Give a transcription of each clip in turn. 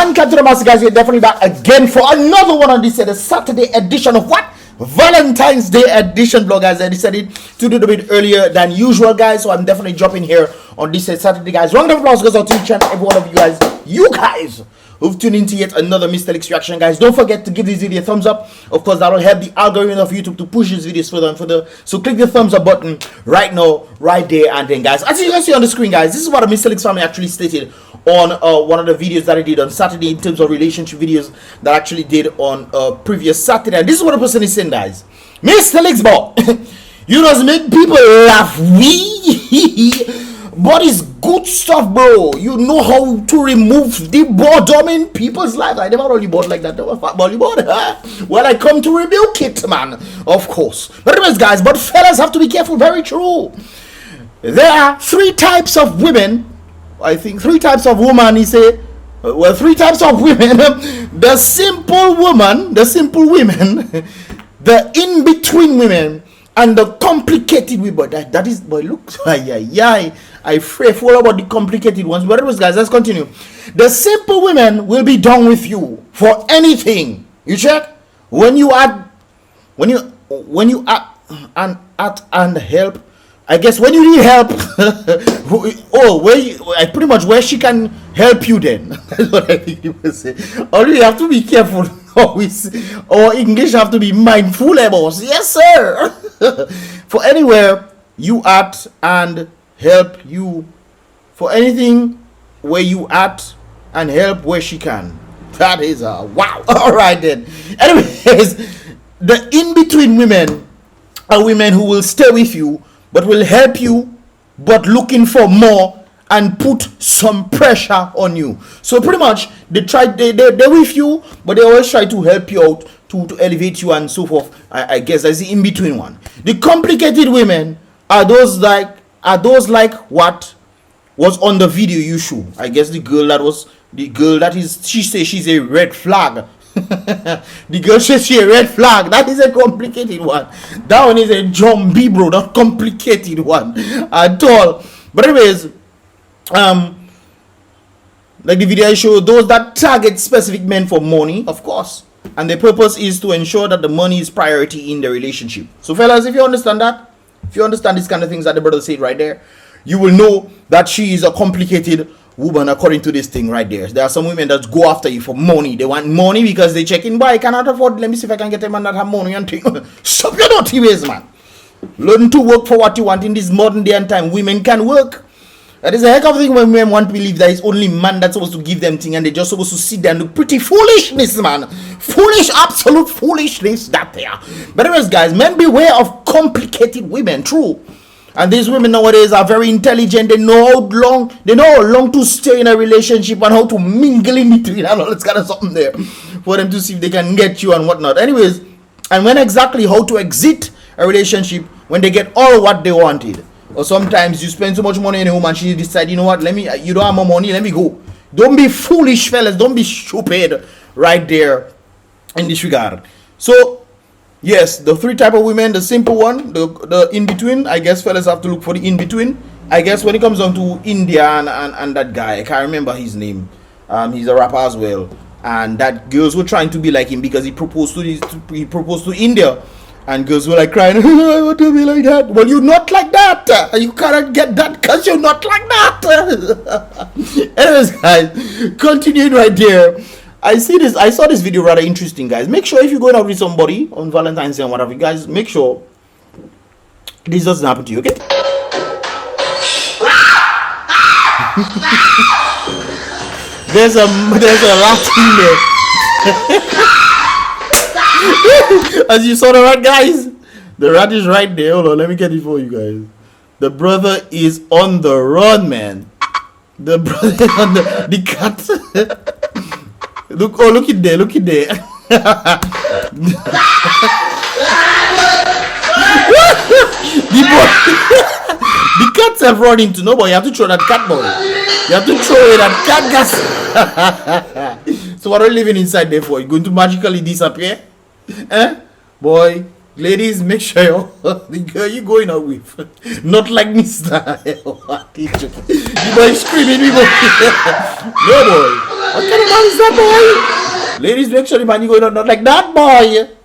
And cut to the master, guys. We're definitely back again for another one on this the Saturday edition of what? Valentine's Day edition vlog, guys. I decided to do it a bit earlier than usual, guys, so I'm definitely dropping here on this Saturday, guys. Round of applause goes out to each and every one of you guys who've tuned into yet another Mystelics reaction, guys. Don't forget to give this video a thumbs up. Of course, that will help the algorithm of YouTube to push these videos further and further. So click the thumbs up button right now, right there, and then, guys, as you can see on the screen, guys, this is what the Mystelics family actually stated on one of the videos that I did on Saturday in terms of relationship videos that I actually did on previous Saturday. And this is what the person is saying, guys. Mystelics, bro, you just make people laugh. But it's good stuff, bro. You know how to remove the boredom in people's lives. I never really bored like that. Well, I come to rebuke it, man. Of course. But anyways, guys, but fellas have to be careful. Very true. There are three types of women. I think three types of women, he said. Well, three types of women. The simple woman, the simple women, the in-between women, and the complicated women. That is, boy, look. I pray for about the complicated ones. But anyways, guys, let's continue. The simple women will be done with you for anything. You check? When you add and help. I guess when you need help, where she can help you then. That's what I think you will say. Only you have to be careful always, or English have to be mindful about. Yes, sir. For anywhere you at and help you, for anything where you at and help where she can. That is a wow. All right then. Anyways, the in-between women are women who will stay with you, but will help you, but looking for more and put some pressure on you. So pretty much they're with you, but they always try to help you out to elevate you and so forth. I guess that's the in-between one. The complicated women are those like what was on the video you show. I guess the girl that is, she says she's a red flag. The girl says she's a red flag. That is a complicated one. That one is a zombie, bro. Not complicated one at all. But anyways, like the video I showed, those that target specific men for money, of course, and the purpose is to ensure that the money is priority in the relationship. So fellas, if you understand that, if you understand these kind of things that the brother said right there, you will know that she is a complicated woman according to this thing right there. There are some women that go after you for money. They want money because they check in, boy, I cannot afford. Let me see if I can get a man that have money and thing. Stop your dirty ways, man. Learn to work for what you want in this modern day and time. Women can work. That is a heck of a thing when women want to believe that it's only man that's supposed to give them thing and they're just supposed to sit there and do pretty foolishness, man. Foolish, absolute foolishness that there. But anyways, guys, men beware of complicated women. True. And these women nowadays are very intelligent. They know how long to stay in a relationship and how to mingle in between and all this kind of something there for them to see if they can get you and whatnot. Anyways, and when exactly how to exit a relationship when they get all what they wanted. Or sometimes you spend so much money on a woman, she decide, you know what, you don't have more money, let me go. Don't be foolish, fellas. Don't be stupid right there in this regard. So yes, the three type of women, the simple one, the in-between. I guess fellas have to look for the in-between. I guess when it comes down to India and that guy, I can't remember his name. He's a rapper as well. And that girls were trying to be like him because he proposed to India. And girls were like crying, I want to be like that. Well, you're not like that. You cannot get that because you're not like that. Anyways, guys, continuing right there. I saw this video rather interesting, guys. Make sure if you're going out with somebody on Valentine's Day and whatever, guys, make sure this doesn't happen to you, okay? there's a rat in there. As you saw the rat, guys, the rat is right there. Hold on, let me get it for you guys. The brother is on the run, man. The brother is on the cat. Look it there. The cats have run into nobody. You have to throw that cat, boy. You have to throw away that cat gas. So what are you living inside there for? You going to magically disappear? Boy, Ladies, make sure the girl you going out with, not like Mr. You boy screaming, you boy. No boy. What kind of man is that boy? Ladies, make sure the man you going out not like that boy.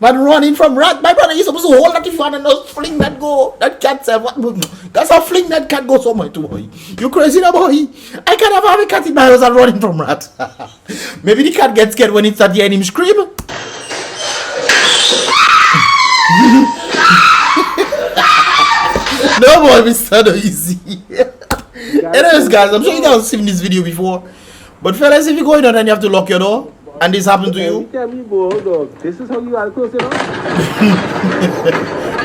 Man running from rat. My brother, you're supposed to hold that fan and not fling that go. That cat said, what? That's how fling that cat go somewhere to boy. You crazy now boy? I can't have a cat in my house and running from rat. Maybe the cat gets scared when it starts hearing him scream. No boy, Mr. No easy. Anyways, guys, I'm sure you guys have seen this video before. But fellas, if you're going out and you have to lock your door, and this happened to you, this is how you are close, you know?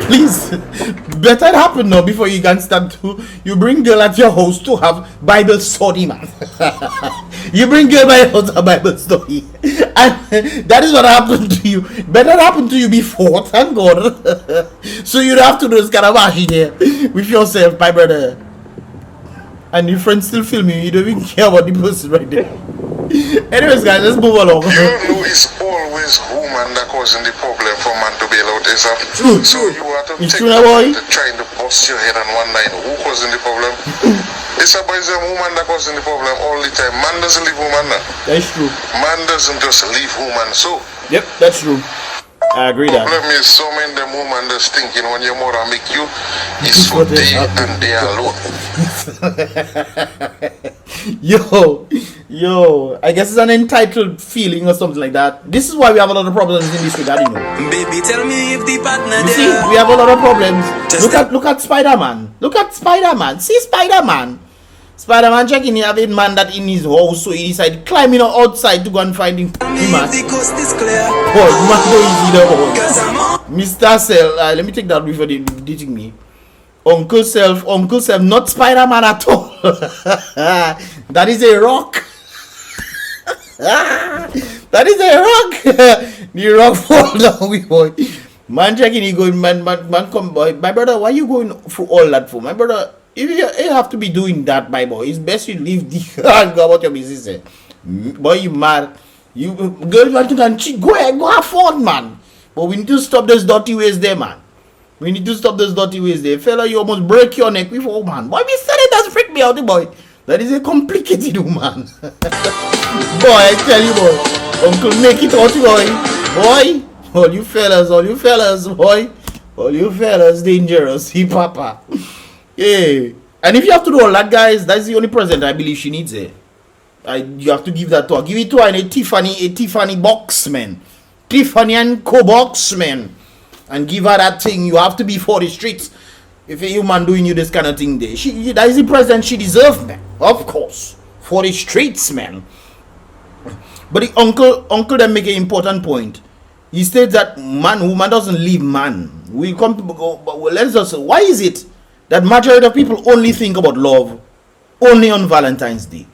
please, better it happen now before you can start to. You bring girl at your house to have Bible study, man. You bring girl by your house to have Bible study. And that is what happened to you. Better happen to you before, thank God. So you don't have to do this kind of ashi there with yourself, my brother. And your friends still film you. You don't even care about the person right there. Anyways, guys, let's move along. You know it's always woman that causing the problem for man to bail out. Is that true? So you have to it's take true, boy. trying to bust your head on one line. Who causing the problem? It's a boy, it's a woman that causing the problem all the time. Man doesn't leave woman now. That's true. Man doesn't just leave woman. So yep, that's true. I agree that. The problem is so many them women just thinking when your mother make you is for they and they alone. Yo, I guess it's an entitled feeling or something like that. This is why we have a lot of problems in this regard, you know. Baby, tell me if the partner you see, we have a lot of problems. Look at Spider-Man. Look at Spider-Man. See Spider-Man. Spider-Man checking he having man that in his house, so he decided climbing outside to go and find him. Man. Boy, man, no easy though. Mr. Zelle, let me take that before they dating me. Uncle Self, not Spider-Man at all. That is a rock. That is a rock. The rock fall down, we boy. Man checking he going, man come boy. My brother, why you going through all that for? My brother, if you have to be doing that, my boy, it's best you leave the and go about your business. Eh? Boy, you mad. You girl want to can cheat. Go ahead, go have fun, man. But we need to stop those dirty ways there, man. We need to stop those dirty ways there. Fella, you almost break your neck before, man. Boy, Mr. It does freak me out, boy. That is a complicated woman. Boy, I tell you, boy. Uncle, make it out, boy. Boy, all you fellas, boy. All you fellas, dangerous. See, papa. Yeah. And if you have to do all that, guys, that's the only present I believe she needs it. You have to give that to her. Give it to her in a Tiffany box, man. Tiffany and Co box, man. And give her that thing. You have to be for the streets. If a human doing you this kind of thing there, that is the present she deserves, man. Of course. For the streets, man. But the uncle then make an important point. He states that woman doesn't leave man. We come to let's just say, why is it that majority of people only think about love only on Valentine's Day?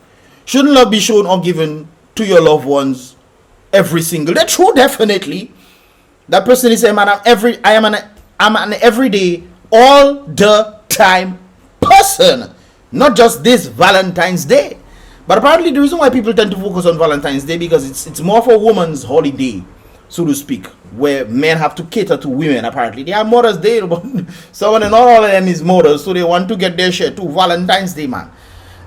Shouldn't love be shown or given to your loved ones every single day? True, definitely. That person is saying, man, I'm an everyday, all the time person, not just this Valentine's Day. But apparently the reason why people tend to focus on Valentine's Day because it's more for women's holiday, so to speak, where men have to cater to women. Apparently they are Mother's Day, but someone and not all of them is mothers, so they want to get their share too. Valentine's Day, man,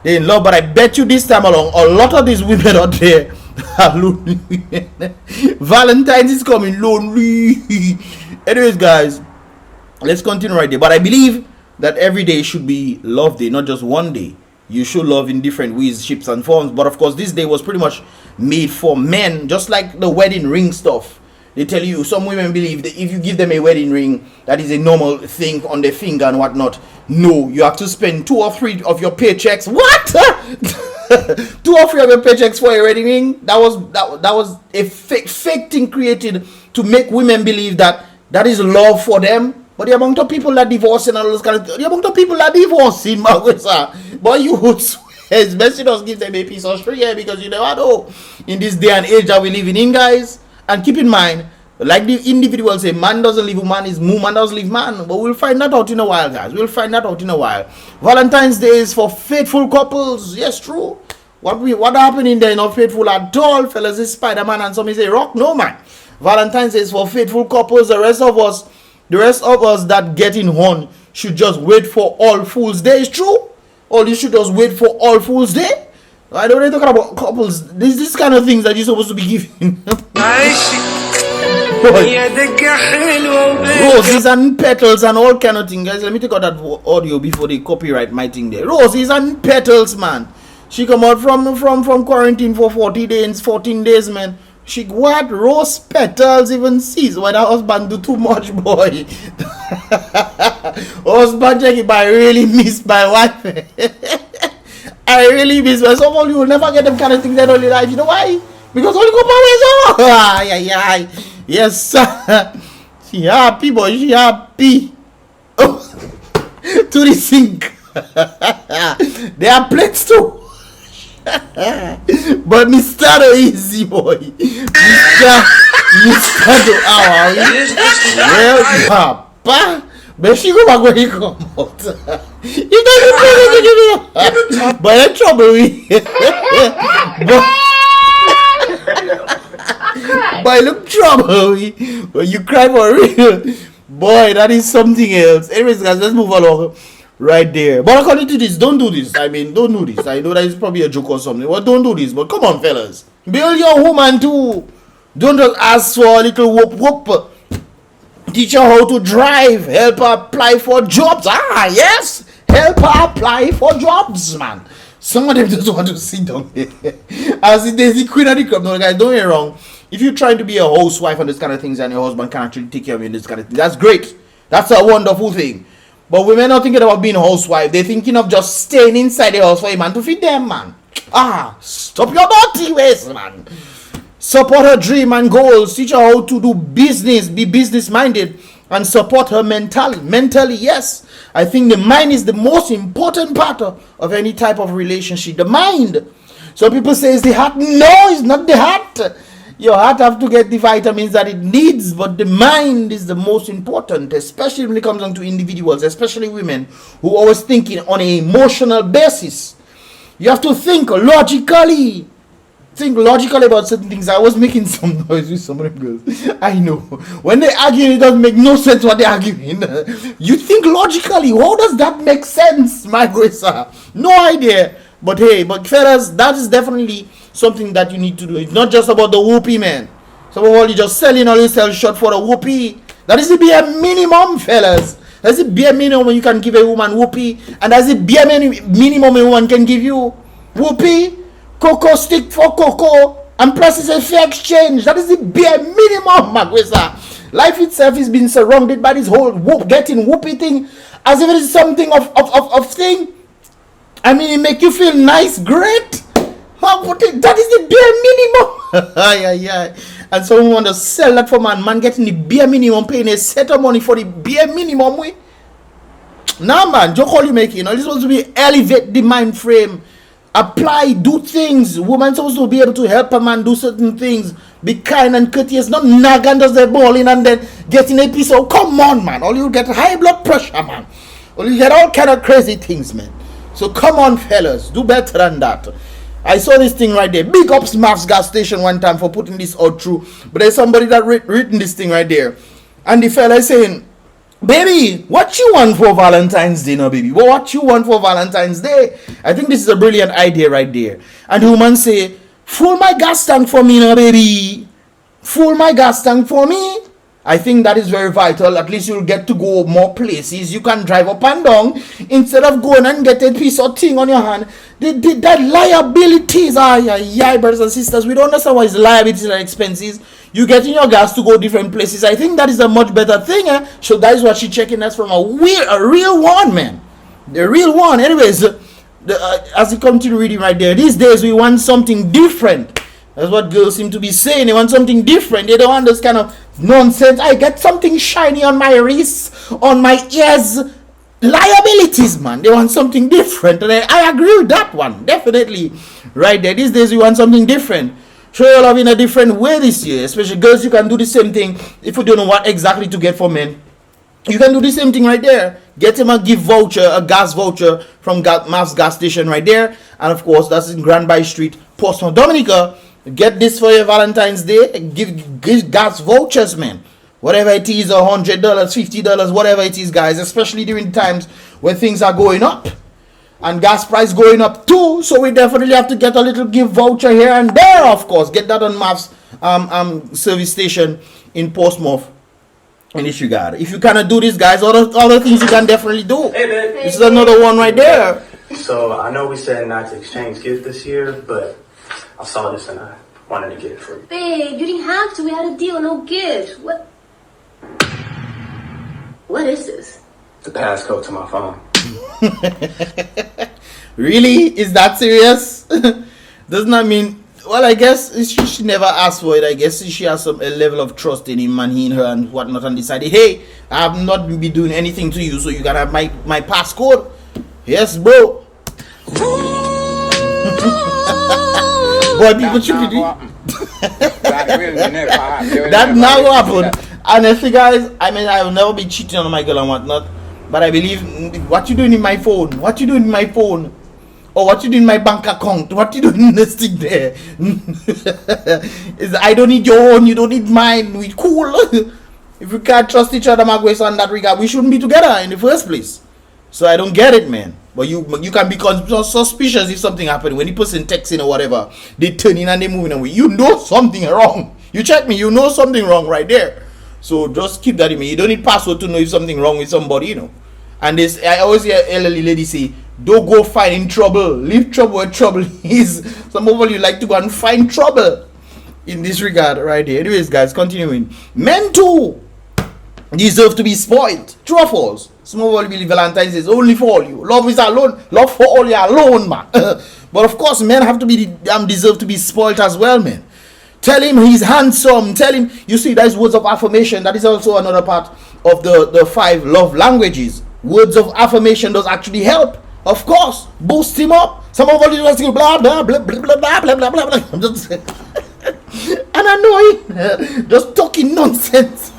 they in love. But I bet you this time along, a lot of these women out there are lonely women. Valentine's is coming lonely. Anyways, guys, let's continue right there. But I believe that every day should be love day, not just one day. You should love in different ways, shapes and forms. But of course, this day was pretty much made for men, just like the wedding ring stuff. They tell you, some women believe that if you give them a wedding ring, that is a normal thing on their finger and whatnot. No, you have to spend 2 or 3 of your paychecks. What? 2 or 3 of your paychecks for a wedding ring? That was a fake thing created to make women believe that is love for them. But the amount of people that divorce and all those kind of things, the amount of people that divorce in boy, you would swear it's best to just give them a piece of string here, because you never know in this day and age that we living in, guys. And keep in mind, like the individual say, man doesn't leave woman, is woman doesn't leave man. But we'll find that out in a while, guys. We'll find that out in a while. Valentine's Day is for faithful couples. Yes, true. What happening there? Not faithful at all, fellas. It's Spider-Man and some say rock. No, man. Valentine's is for faithful couples. The rest of us that get in horn should just wait for All Fool's Day. It's true. Or you should just wait for All Fool's Day. I don't really talk about couples. This kind of things that you're supposed to be giving. Roses and petals and all kind of things, guys. Let me take out that audio before they copyright my thing there. Roses and petals, man. She come out from quarantine for 14 days, man. She what? Rose petals even sees when her husband do too much, boy. Husband check if I really miss my wife. I really miss her. Some of you will never get them kind of things in your life. You know why? Because only go power. Yes, sir. She happy, boy. She happy. Oh. To the sink. There are plates too. But Mr. Do easy, boy. Mr. Do how well, papa. But she go back when he come out. You don't but in trouble Boy, look trouble when you cry for real. Boy, that is something else. Anyways, guys, let's move along. Right there. But according to this, don't do this. I mean, don't do this. I know that is probably a joke or something. But don't do this. But come on, fellas. Build your woman too. Don't just ask for a little whoop. Teach her how to drive. Help her apply for jobs. Yes. Help her apply for jobs, man. Some of them just want to sit down here. As it is the queen of the crop. No, guys, don't get me wrong. If you're trying to be a housewife and this kind of things and your husband can actually take care of you and this kind of thing, that's great. That's a wonderful thing. But women are thinking about being a housewife. They're thinking of just staying inside the house for a man to feed them, man. Stop your dirty ways, man. Support her dream and goals. Teach her how to do business. Be business minded. And support her mentally. Yes. I think the mind is the most important part of any type of relationship. The mind. So people say it's the heart. No, it's not the heart. Your heart have to get the vitamins that it needs, but the mind is the most important, especially when it comes down to individuals, especially women who are always thinking on an emotional basis. You have to think logically. Think logically about certain things. I was making some noise with some of the girls. I know. When they argue, it doesn't make no sense what they're arguing. You think logically. How does that make sense, my gracer? No idea. But hey, fellas, that is definitely something that you need to do. It's not just about the whoopee, man. Some of all you just selling all yourself short for the whoopee. That is the bare minimum, fellas. That's the bare minimum you can give a woman whoopee. And that's the bare minimum a woman can give you. Whoopee, cocoa stick for cocoa, and plus it's a fair exchange. That is the bare minimum, Magwesa. Life itself is being surrounded by this whole getting whoopee thing. As if it is something of thing. I mean, it make you feel nice, great. That is the bare minimum. And someone want to sell that for man getting the bare minimum, paying a set of money for the bare minimum way. Nah, man, joke all you making. This supposed to be elevate the mind frame, apply, do things. Woman supposed to be able to help a man do certain things, be kind and courteous, not nag and does the ball in and then getting a piece of. Come on, man. All you get high blood pressure, man. All you get all kind of crazy things, man. So come on, fellas, do better than that. I saw this thing right there. Big ups Max gas station one time for putting this out through. But there's somebody that written this thing right there. And the fella is saying, baby, what you want for Valentine's Day now, baby? What you want for Valentine's Day? I think this is a brilliant idea right there. And the woman say, full my gas tank for me now, baby. Full my gas tank for me. I think that is very vital. At least you'll get to go more places. You can drive up and down instead of going and get a piece of thing on your hand. That liabilities, brothers and sisters, we don't understand why it's liabilities and expenses. You getting your gas to go different places. I think that is a much better thing. So that is what she's checking us from a real one, man. The real one. Anyways, as you continue reading right there, these days we want something different. That's what girls seem to be saying. They want something different. They don't want this kind of nonsense. I get something shiny on my wrists, on my ears. Liabilities, man. They want something different. And I agree with that one. Definitely. Right there. These days, we want something different. Show your love in a different way this year. Especially girls, you can do the same thing if you don't know what exactly to get for men. You can do the same thing right there. Get him a gift voucher, a gas voucher from Mass gas station right there. And of course, that's in Grand Bay Street, Portsmouth, Dominica. Get this for your Valentine's Day. Give gas vouchers, man. Whatever it is, $100, $50, whatever it is, guys. Especially during times when things are going up. And gas price going up too. So we definitely have to get a little gift voucher here and there, of course. Get that on Mass service station in Portsmouth. In this regard, if you cannot do this, guys, other things you can definitely do. Hey, babe. This is another one right there. So I know we said not to exchange gifts this year, but I saw this and I wanted to get it for you. Babe, you didn't have to. We had a deal, no gift. What is this? The passcode to my phone. Really? Is that serious? Does not mean. Well, I guess she never asked for it. I guess she has a level of trust in him and he in her and whatnot, and decided, hey, I have not been doing anything to you, so you gotta have my passcode. Yes, bro. Boy, people should be that now happen. Honestly, guys, I mean, I will never be cheating on my girl and whatnot, but I believe what you doing in my phone? What you doing in my phone? Or what you do in my bank account? What you doing in this thing there? Is I don't need your own, you don't need mine. We cool. If we can't trust each other, Magwes, on that regard, we shouldn't be together in the first place. So I don't get it, man. But you can be suspicious if something happened. When the person texting or whatever, they turn in and they moving away. You know something wrong. You check me, you know something wrong right there. So just keep that in me. You don't need password to know if something wrong with somebody, you know. And this, I always hear elderly ladies say, don't go finding trouble. Leave trouble where trouble is. Some of you like to go and find trouble in this regard right here. Anyways, guys, continuing. Men too deserve to be spoiled. True or false? Some of you believe Valentine's is only for all you. Love is alone. Love for all you alone, man. But of course, men have to be deserve to be spoiled as well, man. Tell him he's handsome. Tell him, you see, that's words of affirmation. That is also another part of the 5 love languages. Words of affirmation does actually help. Of course, boost him up. Some of all you just blah blah blah blah blah blah blah blah blah blah. I'm just and annoying, just talking nonsense,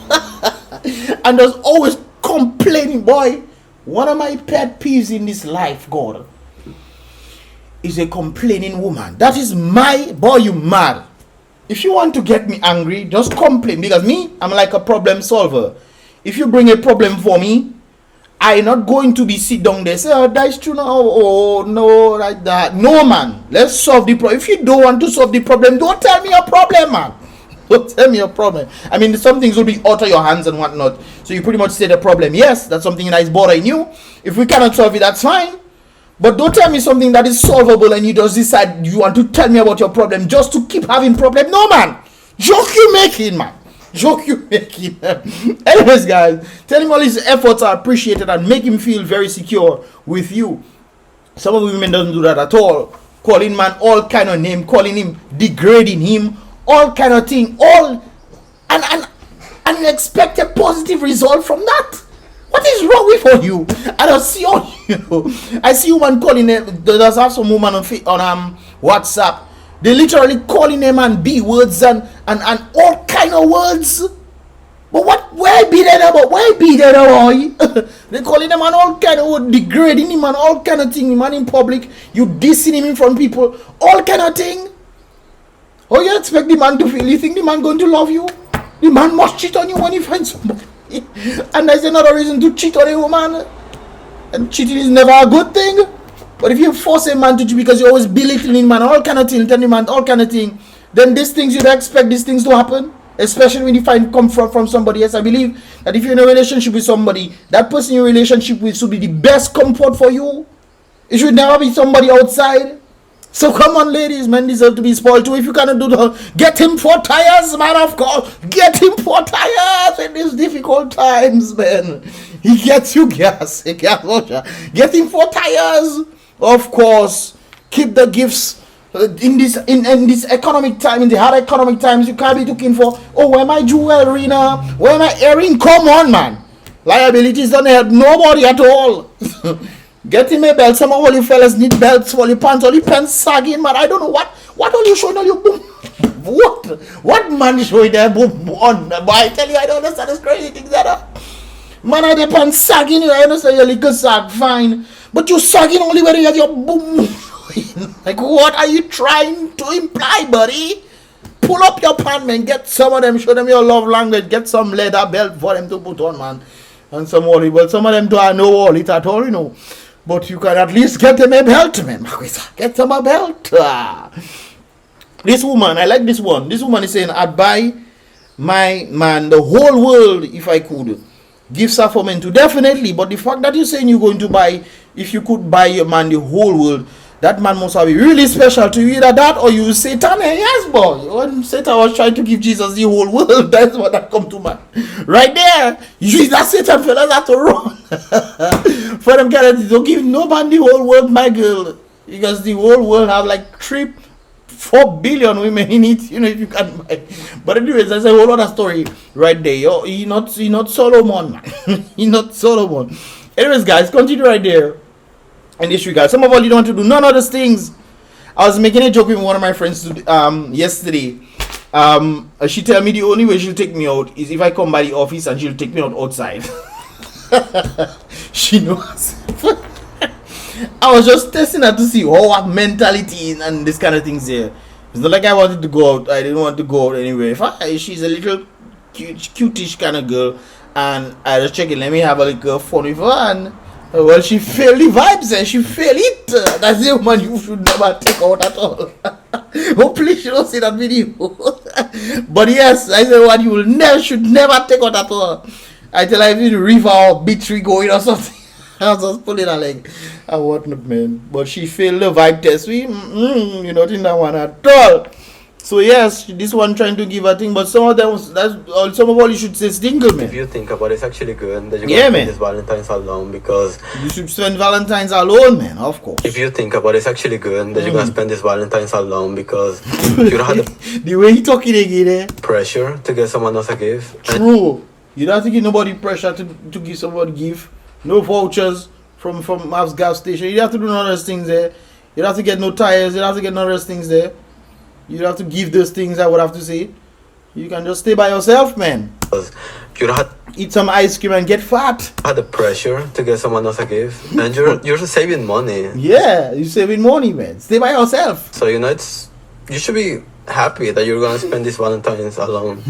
and just always complaining. Boy, one of my pet peeves in this life, God, is a complaining woman. That is my boy. You mad? If you want to get me angry, just complain, because me, I'm like a problem solver. If you bring a problem for me, I'm not going to be sit down there say, oh, that's true now. Oh, no, like that. No, man. Let's solve the problem. If you don't want to solve the problem, don't tell me your problem, man. Don't tell me your problem. I mean, some things will be out of your hands and whatnot. So you pretty much say the problem. Yes, that's something that is bothering you. If we cannot solve it, that's fine. But don't tell me something that is solvable and you just decide you want to tell me about your problem just to keep having problem. No, man. Joke you making, man. Joke you making. Anyways, guys, tell him all his efforts are appreciated and make him feel very secure with you. Some of the women doesn't do that at all. Calling man all kind of name, calling him, degrading him, all kind of thing, all and expect a positive result from that. What is wrong with all you? I don't see all you. I see woman calling them. There's have some woman on WhatsApp. They literally calling them and B words and all kind of words. But what? Why be that about? Why be that boy? They calling them and all kind of word, degrading him and all kind of thing. Man in public, you dissing him in front of people, all kind of thing. How you expect the man to feel? You think the man going to love you? The man must cheat on you when he finds somebody. And there's another reason to cheat on a woman. And cheating is never a good thing. But if you force a man to cheat because you're always belittling man, all kind of thing, telling man all kind of thing, then these things you'd expect these things to happen. Especially when you find comfort from somebody else. I believe that if you're in a relationship with somebody, that person you're in a relationship with should be the best comfort for you. It should never be somebody outside. So come on, ladies, men deserve to be spoiled too. If you cannot do that, get him 4 tires, man, of course. Get him 4 tires in these difficult times, man. He gets you gas. Get him 4 tires, of course. Keep the gifts. In this economic time, in the hard economic times, you can't be looking for, oh, where my jewelry now? Where my earring? Come on, man. Liabilities don't help nobody at all. Get him a belt. Some of all you fellas need belts for your pants. All your pants sagging, man. I don't know what all you showing all your boom. What man showing their boom on? But I tell you, I don't understand this crazy things that are. Man, I depend sagging you. I understand your little sag, fine. But you sagging only when you have your boom. Like, what are you trying to imply, buddy? Pull up your pants, man. Get some of them. Show them your love language. Get some leather belt for them to put on, man. And some wallet. Well, some of them don't have no wallet at all, you know. But you can at least get them a belt, man. Get them a belt. This woman, I like this one. This woman is saying, I'd buy my man the whole world if I could. Gifts are for men too. Definitely. But the fact that you're saying you're going to buy, if you could buy your man the whole world, that man must have been really special to you. Either that or you Satan. Yes, boy. When Satan was trying to give Jesus the whole world, that's what that come to mind. Right there. You that Satan fellas have to run. For them guys, don't give nobody the whole world, my girl. Because the whole world have like 4 billion women in it, you know, if you can buy. But anyways, that's a whole other story right there. You're not Solomon, man. You're not Solomon. Anyways, guys, continue right there. In this regard, some of all you don't want to do none of those things. I was making a joke with one of my friends yesterday. She tell me the only way she'll take me out is if I come by the office and she'll take me out outside. She knows. I was just testing her to see her mentality and this kind of things there. It's not like I wanted to go out. I didn't want to go out anyway. She's a little cutish kind of girl, and I just checking. Let me have a little fun with her. And well, she feel the vibes and she feel it. That's the woman you should never take out at all. Hopefully she don't see that video. But yes, I said what you should never take out at all. I tell her if you river or beach we going or something. I was just pulling her leg and whatnot, man. But she failed the vibe test. You're not in that one at all. So yes, this one trying to give a thing, but some of them, some of all you should say single, man. If you think about it, it's actually good that you yeah, spend this Valentine's alone, because you should spend Valentine's alone, man. Of course. If you think about it, it's actually good that you're gonna spend this Valentine's alone, because you don't have the way he talking again, eh? pressure to get someone else a gift. True. You don't have to give nobody pressure to give somebody gift. No vouchers from Mav's gas station. You don't have to do none of those things there. You don't have to get no tires. You don't have to get none of those things there. You don't have to give those things, I would have to say. You can just stay by yourself, man. You don't have eat some ice cream and get fat. Had the pressure to get someone else a gift, and you're saving money. Yeah, you're saving money, man. Stay by yourself. So you should be happy that you're gonna spend this Valentine's alone.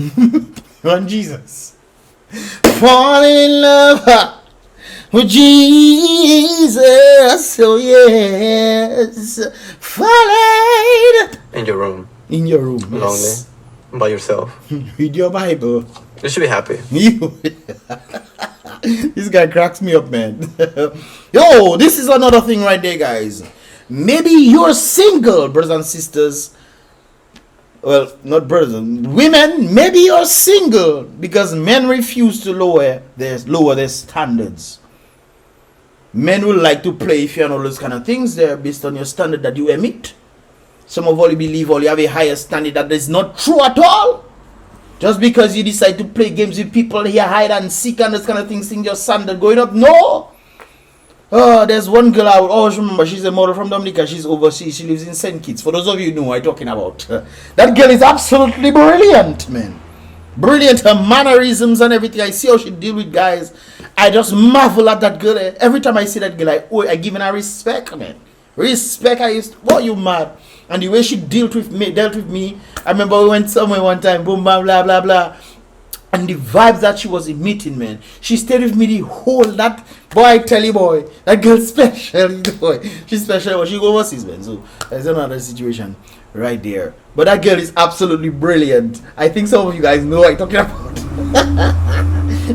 Run Jesus. Falling in love with Jesus, oh yes, falling in your room. In your room, lonely, yes. By yourself. Read your Bible. You should be happy. This guy cracks me up, man. Yo, this is another thing right there, guys. Maybe you're single, brothers and sisters. Well, not brothers, women. Maybe you're single because men refuse to lower their standards. Men will like to play if you and all those kind of things there based on your standard that you emit. Some of all you believe all you have a higher standard that is not true at all. Just because you decide to play games with people here, hide and seek and those kind of things, think your standard going up. No. Oh, there's one girl I will always remember. She's a model from Dominica. She's overseas. She lives in St. Kitts. For those of you who know what I'm talking about. That girl is absolutely brilliant, man. Brilliant. Her mannerisms and everything. I see how she deal with guys. I just marvel at that girl. Every time I see that girl, I give her respect, man. Respect. You mad? And the way she dealt with me. I remember we went somewhere one time. Boom, blah, blah, blah, blah. And the vibes that she was emitting, man. She stayed with me the whole, that, boy, I tell you, boy. That girl's special, boy. She's special, but she go overseas, man. So, there's another situation right there. But that girl is absolutely brilliant. I think some of you guys know what I'm talking about.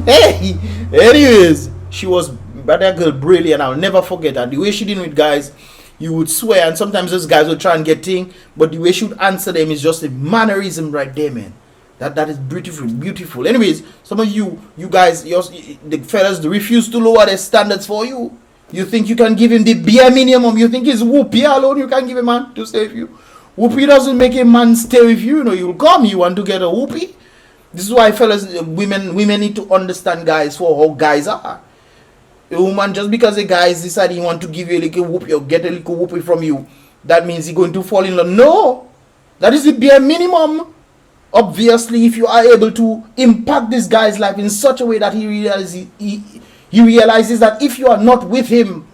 Hey, anyways, that girl brilliant. I'll never forget that. The way she dealing with guys, you would swear. And sometimes those guys will try and get thing. But the way she would answer them is just a mannerism right there, man. That is beautiful. Anyways, some of you guys, the fellas, they refuse to lower their standards for you. You think you can give him the bare minimum. You think it's whoopee alone you can give a man to stay with you. Whoopee doesn't make a man stay with you. You know, you'll come, you want to get a whoopee. This is why fellas, women need to understand guys for how guys are. A woman, just because a guy is deciding he want to give you a little whoopee or get a little whoopee from you, that means he's going to fall in love. No, that is the bare minimum Obviously, if you are able to impact this guy's life in such a way that he realizes that if you are not with him,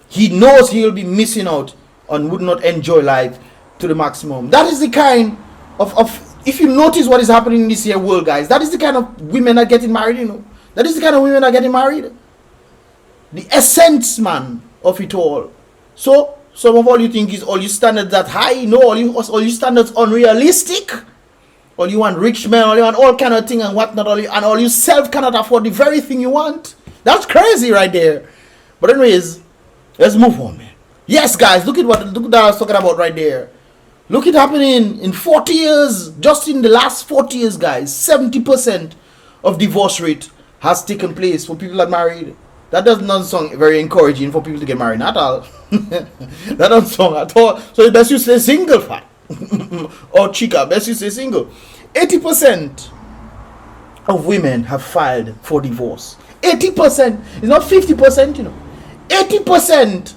he knows he will be missing out and would not enjoy life to the maximum. That is the kind of if you notice what is happening in this here world, guys, that is the kind of women are getting married, you know. That is the kind of women are getting married. The essence, man, of it all. So some of all you think is all your standards that high, no, all your standards unrealistic. All you want rich men, all you want all kind of thing and whatnot, all you self cannot afford the very thing you want. That's crazy right there. But anyways, let's move on, man. Yes, guys, look at what I was talking about right there. Look at happening in 40 years, just in the last 40 years, guys. 70% of divorce rate has taken place for people that married. That does not sound very encouraging for people to get married at all. That doesn't sound at all. So it's best you stay single, fat. Or chica, best you stay single. 80% of women have filed for divorce. 80%. It's not 50%, you know. 80%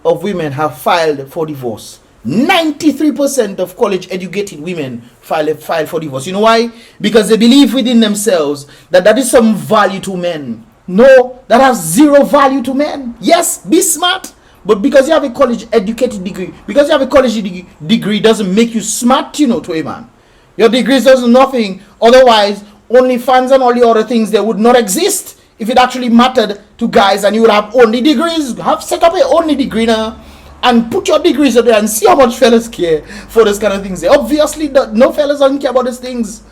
of women have filed for divorce. 93% of college educated women file for divorce. You know why? Because they believe within themselves that is some value to men. No, that has zero value to men. Yes, be smart. But because you have a college educated degree, because you have a college degree doesn't make you smart, you know, to a man. Your degrees does nothing. Otherwise, only fans and all the other things, they would not exist if it actually mattered to guys and you would have only degrees. Have set up a only degree now and put your degrees up there and see how much fellas care for this kind of things. Obviously, no fellas don't care about these things.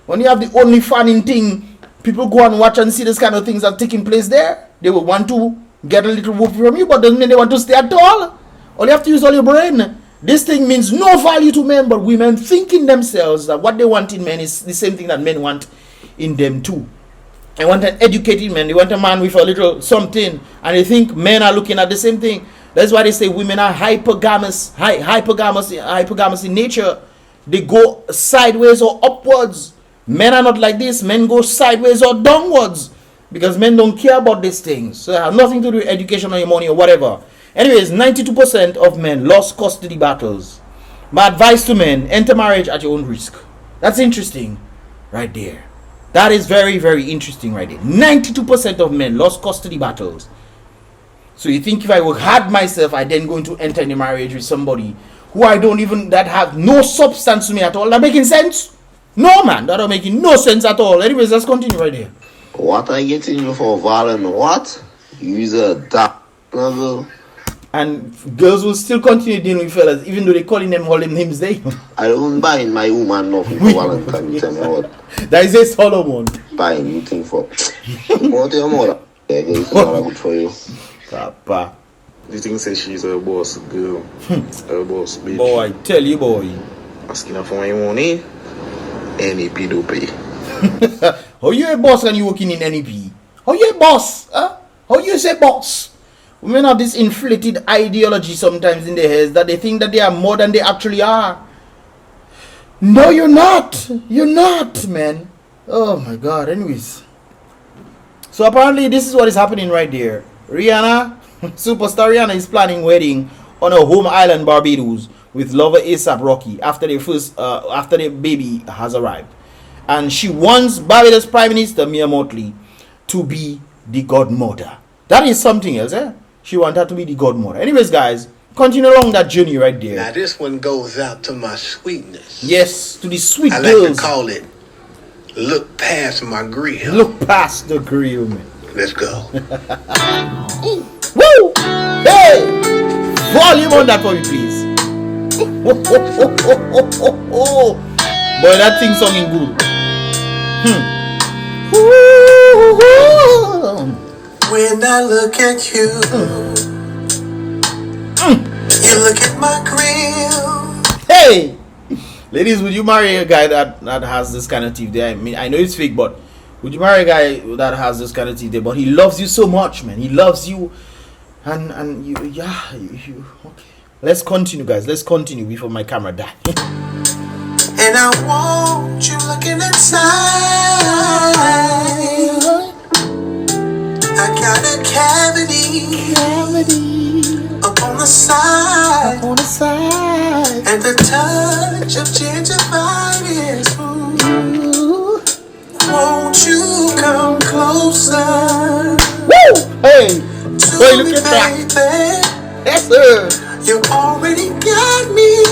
When you have the only fanning thing, people go and watch and see this kind of things that are taking place there. They will want to get a little whoop from you, but doesn't mean they want to stay at all. All you have to use all your brain. This thing means no value to men, but women think in themselves that what they want in men is the same thing that men want in them too. They want an educated man. They want a man with a little something, and they think men are looking at the same thing. That's why they say women are hypergamous in nature. They go sideways or upwards. Men are not like this. Men go sideways or downwards. Because men don't care about these things. So it has nothing to do with education or your money or whatever. Anyways, 92% of men lost custody battles. My advice to men, enter marriage at your own risk. That's interesting right there. That is very, very interesting right there. 92% of men lost custody battles. So you think if I would had myself, I then going to enter in a marriage with somebody who I don't even, that have no substance to me at all. That making sense? No, man, that don't making no sense at all. Anyways, let's continue right there. What I getting you for Valen? What? Use a dark level. And girls will still continue dealing with fellas, even though they calling them all them names there. I don't buy my woman nothing for Valentine. Tell me what. That is a Solomon. Buying you thing for. What your mother? It's not good for you. Papa. The thing says she's a boss girl. A boss bitch. Boy, I tell you, boy. Asking her for my money. NEP do pay. How you a boss and you working in NEP? How you a boss? Huh? How you say boss? Women have this inflated ideology sometimes in their heads that they think that they are more than they actually are. No, you're not. You're not, man. Oh my God. Anyways. So apparently this is what is happening right there. Rihanna, superstar Rihanna is planning wedding on her home island Barbados with lover ASAP Rocky after their baby has arrived. And she wants Barbados Prime Minister Mia Mottley to be the godmother. That is something else, eh? She wants her to be the godmother. Anyways, guys, continue along that journey right there. Now this one goes out to my sweetness. Yes, to the sweet I girls. like to call it look past my grill. Look past the grill, man. Let's go. Woo! Hey! Volume on that for me, please. Boy, that thing sounding good. When I look at you, you look at my grill. Hey! Ladies, would you marry a guy that has this kind of teeth there? I mean, I know it's fake, but would you marry a guy that has this kind of teeth there? But he loves you so much, man. He loves you. And you, yeah, you okay. Let's continue, guys. Let's continue before my camera dies. And I want you looking inside. I got a cavity up on the side. And the touch of gingerbread Boy, look at that. baby. Yes, sir. You already got me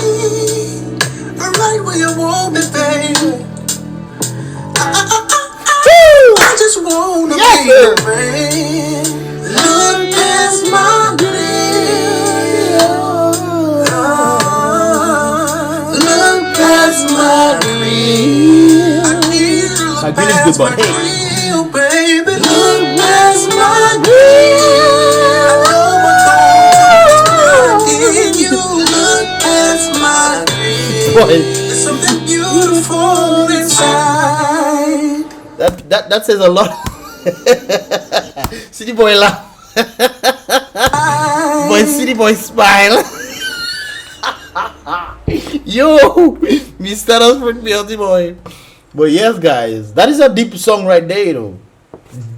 right where you want me, baby. I just wanna Yes, be sir. your man. Look past my grill. Look past my grill. I need you to look My grill is past good, my but hey. grill, baby. Look past my grill. I know what goes in you. Look past my grill. Boy, There's something beautiful inside. that says a lot. City boy laugh. Boy, city boy smile. Yo, Mystelics from Beauty boy. But yes, guys, that is a deep song right there, you know.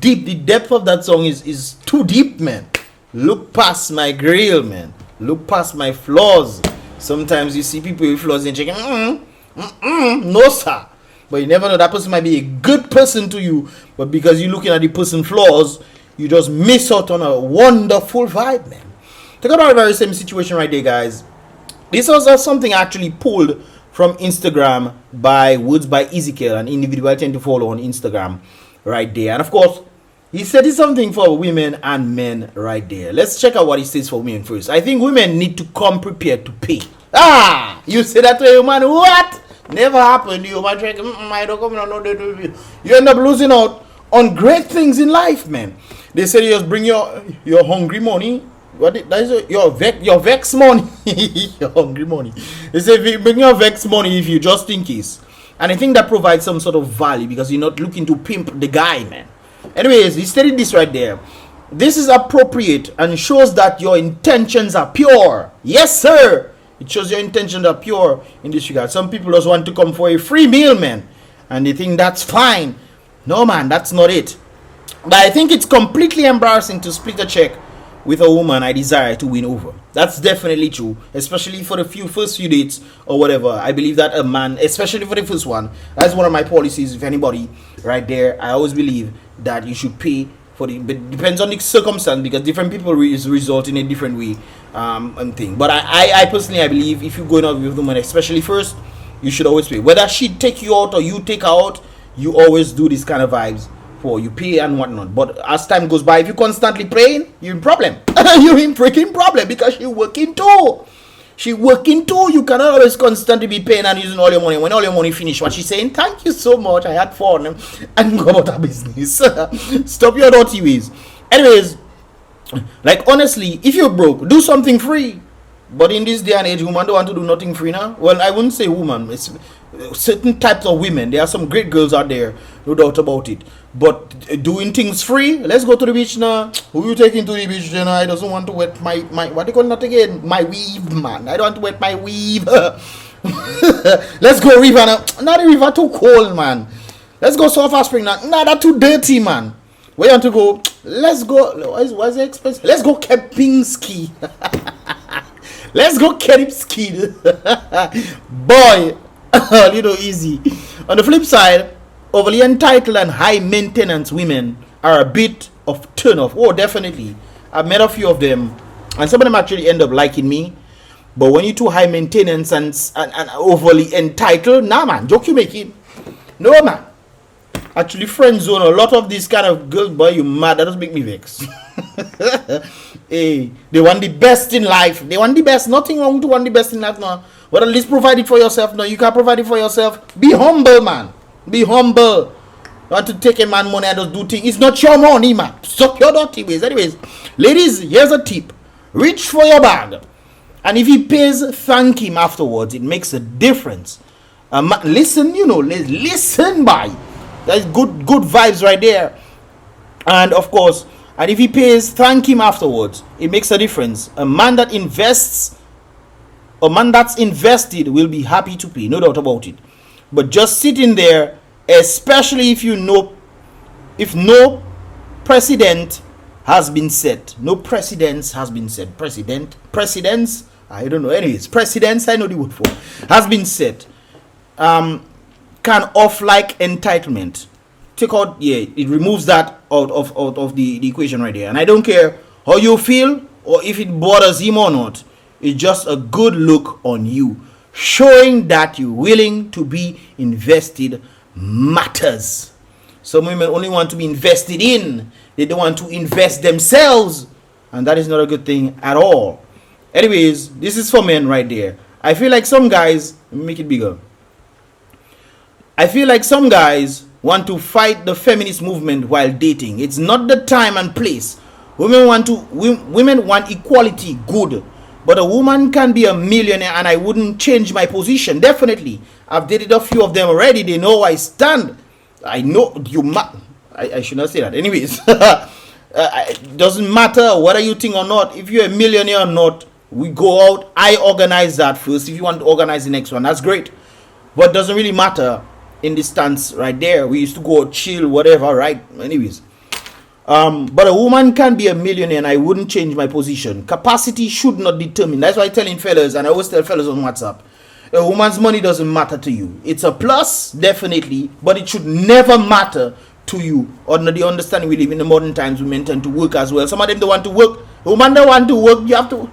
Deep, the depth of that song is too deep, man. Look past my grill, man. Look past my flaws. Sometimes you see people with flaws and chicken. No, sir. But you never know, that person might be a good person to you, but because you're looking at the person's flaws, you just miss out on a wonderful vibe, man. Take about the very same situation right there, guys. This was something actually pulled from Instagram by Woods by Ezekiel, an individual I tend to follow on Instagram right there. And of course, he said it's something for women and men right there. Let's check out what he says for women first. I think women need to come prepared to pay. You say that to a man, what? Never happened. You might think, I don't come no. You end up losing out on great things in life, man. They say you just bring your hungry money. That is your vex money. Your hungry money. They say if you bring your vex money, if you just in case. And I think that provides some sort of value because you're not looking to pimp the guy, man. Anyways, he stated this right there. This is appropriate and shows that your intentions are pure. Yes, sir. It shows your intentions are pure in this regard. Some people just want to come for a free meal, man. And they think that's fine. No, man, that's not it. But I think it's completely embarrassing to split a check with a woman I desire to win over. That's definitely true. Especially for the first few dates or whatever. I believe that a man, especially for the first one, that's one of my policies. If anybody right there, I always believe that you should pay for the, but depends on the circumstance because different people result in a different way and thing. But I personally, I believe if you're going out with a woman, especially first, you should always pay. Whether she take you out or you take her out, you always do this kind of vibes for you pay and whatnot. But as time goes by, if you constantly praying, you're in problem. You're in freaking problem because she working too. She working too. You cannot always constantly be paying and using all your money. When all your money finish, what she's saying, thank you so much, I had fun, and go about her business. Stop your dirty ways. Anyways, like honestly, if you're broke, do something free. But in this day and age, women don't want to do nothing free now. Well, I wouldn't say woman. It's certain types of women. There are some great girls out there, no doubt about it. But doing things free, let's go to the beach now. Who you taking to the beach, you know? I doesn't want to wet my what do you call that again? My weave, man. I don't want to wet my weave. Let's go river now. Not the river too cold, man. Let's go Sulphur Spring now. Nah, that too dirty, man. Where you want to go? Let's go. What's the expensive? Let's go Kempinski. Let's go Kempinski. Boy, a little easy. On the flip side, overly entitled and high maintenance women are a bit of turn off. Oh, definitely. I've met a few of them, and some of them actually end up liking me. But when you're too high maintenance and overly entitled, nah, man, joke you make it. No, man. Actually, friend zone a lot of these kind of girls, boy, you mad. That doesn't make me vex. Hey, they want the best in life. They want the best. Nothing wrong to want the best in life now. But at least provide it for yourself. No, you can't provide it for yourself. Be humble, man. Be humble. You want to take a man money and just do things. It's not your money, man. Stop your dirty ways. Anyways, ladies, here's a tip. Reach for your bag. And if he pays, thank him afterwards. It makes a difference. Listen, you know, listen, by. That's good vibes right there. And of course, and if he pays, thank him afterwards. It makes a difference. A man that's invested will be happy to pay, no doubt about it. But just sitting there, especially if you know, if no precedent has been set, no precedence has been set. Precedence, I don't know. Anyways, precedence, I know the word for, has been set. Kind of like entitlement. Take out, yeah, it removes that out of the equation right there. And I don't care how you feel or if it bothers him or not, it's just a good look on you, showing that you're willing to be invested matters. Some women only want to be invested in. They don't want to invest themselves. And that is not a good thing at all. Anyways, this is for men right there. I feel like some guys, let me make it bigger. I feel like some guys want to fight the feminist movement while dating. It's not the time and place. Women want equality, good. But a woman can be a millionaire and I wouldn't change my position. Definitely. I've dated a few of them already. They know I stand. I know you I should not say that. Anyways. It doesn't matter whether you think or not. If you're a millionaire or not, we go out. I organize that first. If you want to organize the next one, that's great. But it doesn't really matter in this stance right there. We used to go chill, whatever, right? Anyways. But a woman can be a millionaire and I wouldn't change my position. Capacity should not determine. That's why I'm telling fellas, and I always tell fellas on WhatsApp, a woman's money doesn't matter to you. It's a plus, definitely, but it should never matter to you. Under the understanding we live in the modern times, women tend to work as well. Some of them don't want to work. A woman don't want to work, you have to.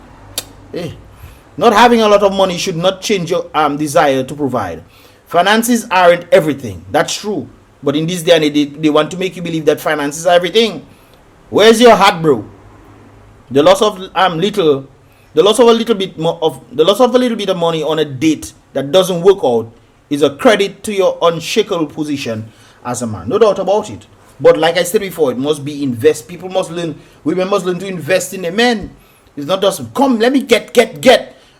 Not having a lot of money should not change your desire to provide. Finances aren't everything. That's true. But in this day and age, they want to make you believe that finances are everything. Where's your heart, bro? The loss of a little bit of money on a date that doesn't work out is a credit to your unshakable position as a man. No doubt about it. But like I said before, it must be invest. People must learn. Women must learn to invest in a man. It's not just come, let me get.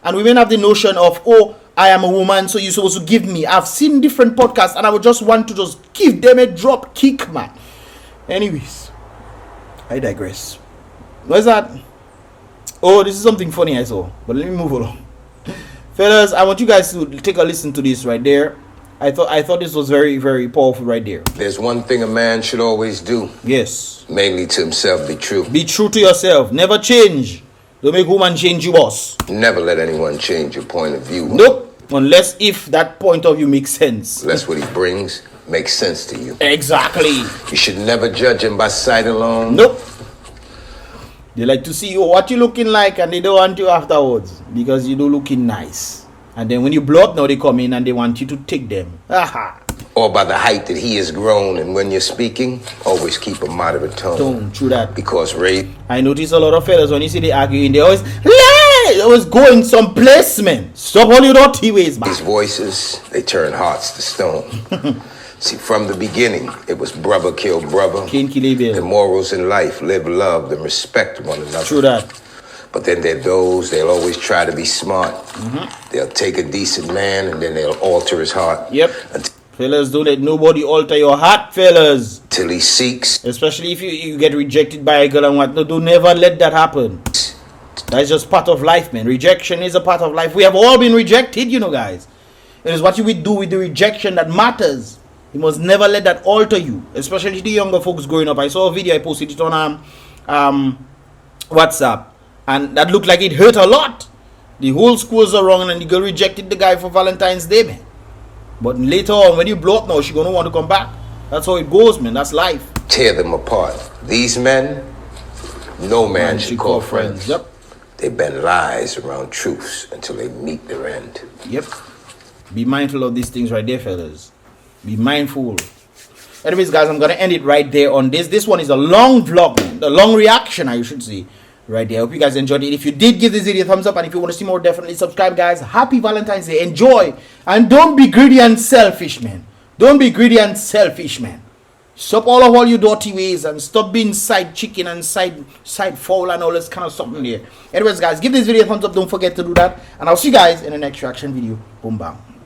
And women have the notion of, oh, I am a woman, so you're supposed to give me. I've seen different podcasts and I would just want to just give them a drop kick, man. Anyways, I digress. What's that? Oh, this is something funny I saw. But let me move along. Fellas, I want you guys to take a listen to this right there. I thought this was very, very powerful right there. There's one thing a man should always do. Yes. Mainly to himself, be true. Be true to yourself. Never change. Don't make woman change you, boss. Never let anyone change your point of view. Nope. Unless if that point of view makes sense. Unless what he brings makes sense to you. Exactly. You should never judge him by sight alone. Nope. They like to see you what you looking like and they don't want you afterwards because you don't looking nice. And then when you blow up now they come in and they want you to take them. Aha. Or by the height that he has grown, and when you're speaking, always keep a moderate tone. True that. Because rape. I notice a lot of fellas when you see they arguing, they always go in some placement. Stop all your dirty ways, man. These voices, they turn hearts to stone. See, from the beginning, it was brother kill brother. The morals in life, live, love, and respect one another. True that. But then there are those, they'll always try to be smart. They'll take a decent man and then they'll alter his heart. Yep. Fellas, don't let nobody alter your heart, fellas. Till he seeks. Especially if you get rejected by a girl and what. No, don't never let that happen. That's just part of life, man. Rejection is a part of life. We have all been rejected, you know, guys. It is what you will do with the rejection that matters. You must never let that alter you. Especially the younger folks growing up. I saw a video, I posted it on WhatsApp. And that looked like it hurt a lot. The whole school's around and the girl rejected the guy for Valentine's Day, man. But later on, when you blow up now, she's going to want to come back. That's how it goes, man. That's life. Tear them apart. These men, no man should call friends. Yep. They bend lies around truths until they meet their end. Yep. Be mindful of these things right there, fellas. Be mindful. Anyways, guys, I'm going to end it right there on this. This one is a long vlog, man. A long reaction, I should say. Right there. I hope you guys enjoyed it. If you did, give this video a thumbs up, and if you want to see more, definitely subscribe, guys. Happy Valentine's Day. Enjoy, and don't be greedy and selfish, man. Don't be greedy and selfish, man. Stop all your dirty ways and stop being side chicken and side fowl and all this kind of something there. Anyways, guys, give this video a thumbs up. Don't forget to do that, and I'll see you guys in the next reaction video. Boom bam.